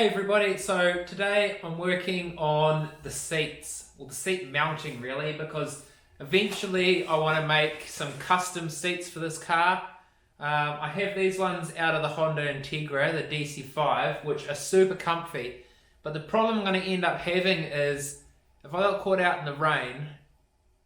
Hey everybody, so today I'm working on the seats, or the seat mounting really, because eventually I want to make some custom seats for this car. I have these ones out of the Honda Integra, the DC5, which are super comfy, but the problem I'm going to end up having is if I got caught out in the rain,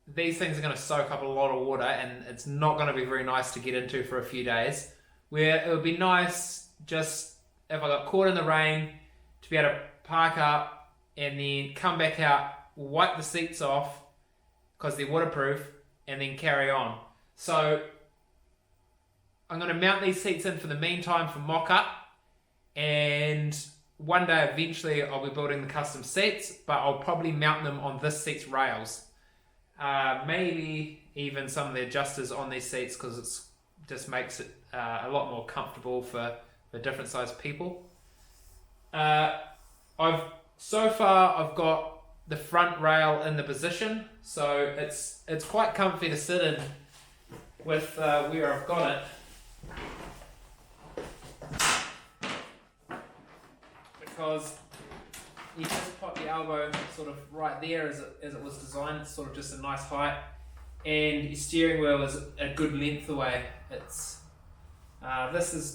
these things are going to soak up a lot of water and it's not going to be very nice to get into for a few days. Where it would be nice just if I got caught in the rain to be able to park up and then come back out, wipe the seats off because they're waterproof, and then carry on. So I'm going to mount these seats in for the meantime for mock-up, and one day eventually I'll be building the custom seats, but I'll probably mount them on this seat's rails. Maybe even some of the adjusters on these seats because it just makes it a lot more comfortable for different sized people. So far I've got the front rail in the position, so it's quite comfy to sit in with where I've got it, because you just pop your elbow sort of right there as it was designed. It's sort of just a nice height, and your steering wheel is a good length away. This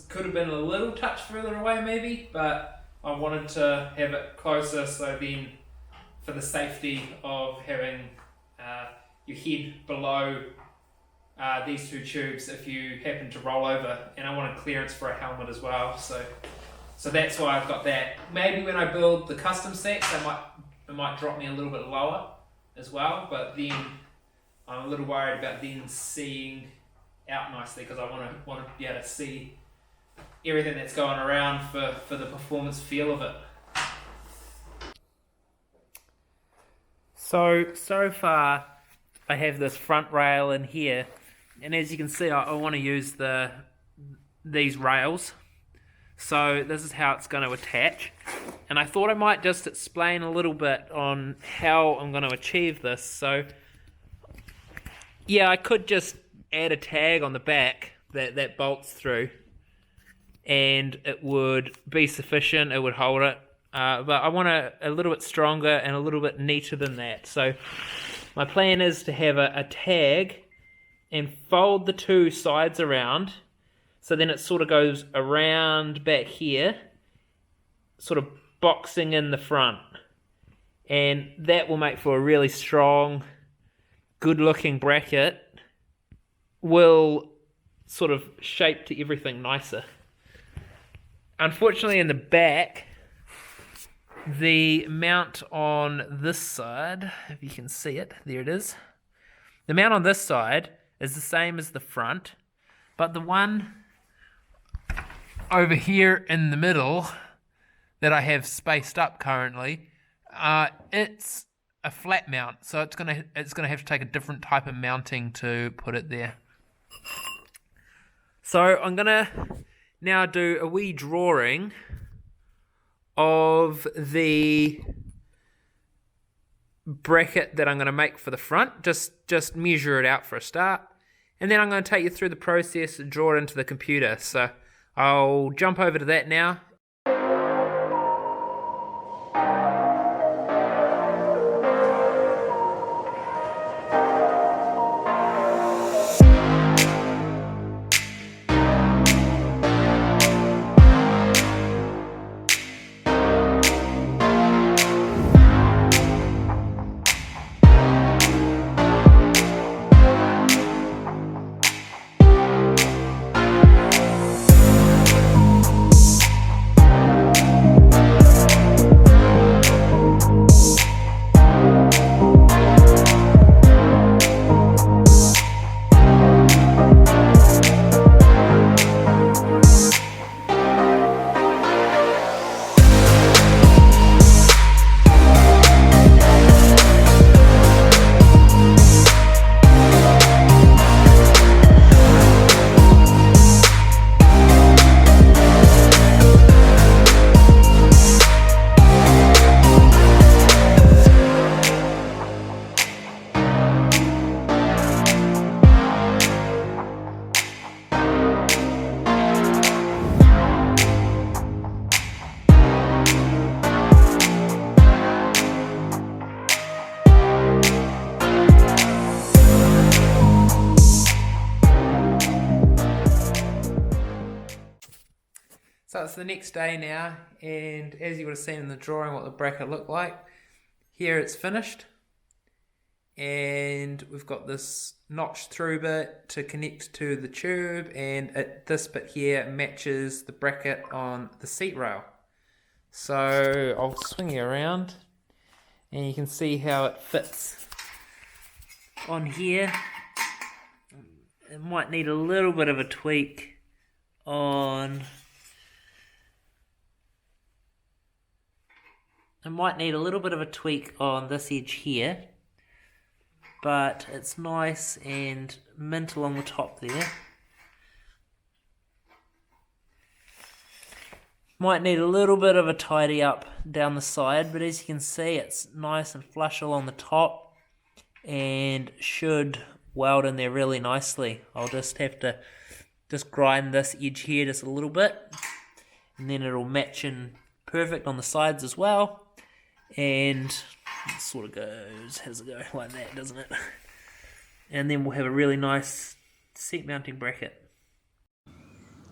could have been a little touch further away maybe, but I wanted to have it closer, so then for the safety of having your head below these two tubes if you happen to roll over, and I wanted clearance for a helmet as well, so that's why I've got that. Maybe when I build the custom seats it might drop me a little bit lower as well, but then I'm a little worried about then seeing out nicely, because I want to be able to see everything that's going around for the performance feel of it. So far I have this front rail in here, and as you can see I want to use these rails. So this is how it's going to attach, and I thought I might just explain a little bit on how I'm going to achieve this. So yeah, I could just add a tag on the back that bolts through, and it would be sufficient, it would hold it, but I want a little bit stronger and a little bit neater than that. So my plan is to have a tag and fold the two sides around, so then it sort of goes around back here, sort of boxing in the front, and that will make for a really strong, good looking bracket. Will sort of shape to everything nicer. Unfortunately in the back, the mount on this side, if you can see it, there it is. The mount on this side is the same as the front, but the one over here in the middle that I have spaced up currently, it's a flat mount, so it's gonna have to take a different type of mounting to put it there. So I'm gonna now do a wee drawing of the bracket that I'm gonna make for the front. Just measure it out for a start, and then I'm gonna take you through the process and draw it into the computer. So I'll jump over to that now. So it's the next day now, and as you would have seen in the drawing what the bracket looked like, here it's finished. And we've got this notched through bit to connect to the tube, and this bit here matches the bracket on the seat rail. So I'll swing you around and you can see how it fits on here. It might need a little bit of a tweak on this edge here, but it's nice and mint along the top there. Might need a little bit of a tidy up down the side, but as you can see it's nice and flush along the top and should weld in there really nicely. I'll just have to grind this edge here just a little bit, and then it'll match in perfect on the sides as well. And it sort of goes, how does it go? Like that, doesn't it? And then we'll have a really nice seat mounting bracket.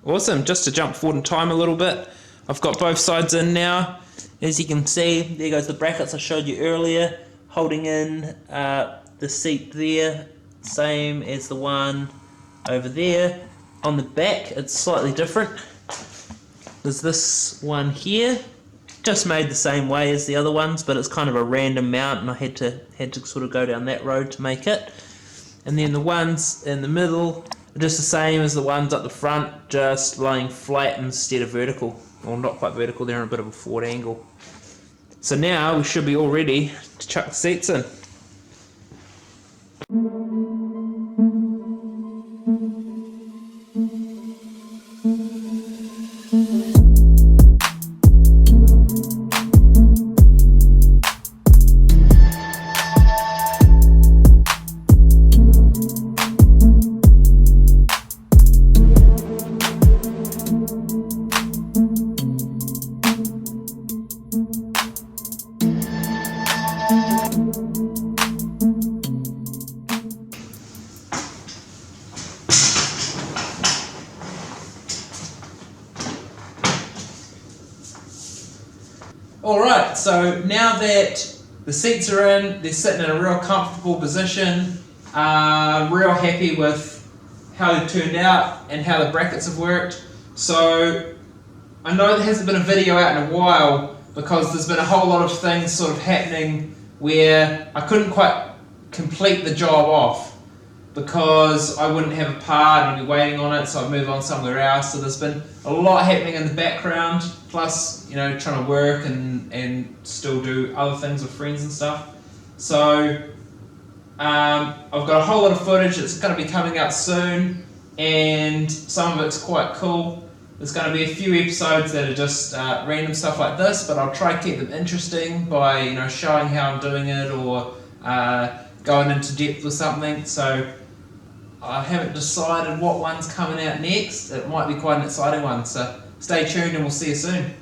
Awesome, just to jump forward in time a little bit, I've got both sides in now. As you can see, there goes the brackets I showed you earlier, holding in the seat there, same as the one over there. On the back, it's slightly different. There's this one here, just made the same way as the other ones, but it's kind of a random mount, and I had to sort of go down that road to make it. And then the ones in the middle are just the same as the ones up the front, just lying flat instead of vertical. Well, not quite vertical, they're on a bit of a forward angle. So now we should be all ready to chuck the seats in. Alright, so now that the seats are in, they're sitting in a real comfortable position, real happy with how they've turned out and how the brackets have worked. So I know there hasn't been a video out in a while because there's been a whole lot of things sort of happening where I couldn't quite complete the job off because I wouldn't have a part and I'd be waiting on it, so I'd move on somewhere else. So there's been a lot happening in the background, plus, you know, trying to work and still do other things with friends and stuff. So I've got a whole lot of footage that's going to be coming out soon, and some of it's quite cool. There's going to be a few episodes that are just random stuff like this, but I'll try to keep them interesting by, you know, showing how I'm doing it or going into depth with something. So I haven't decided what one's coming out next. It might be quite an exciting one, so stay tuned and we'll see you soon.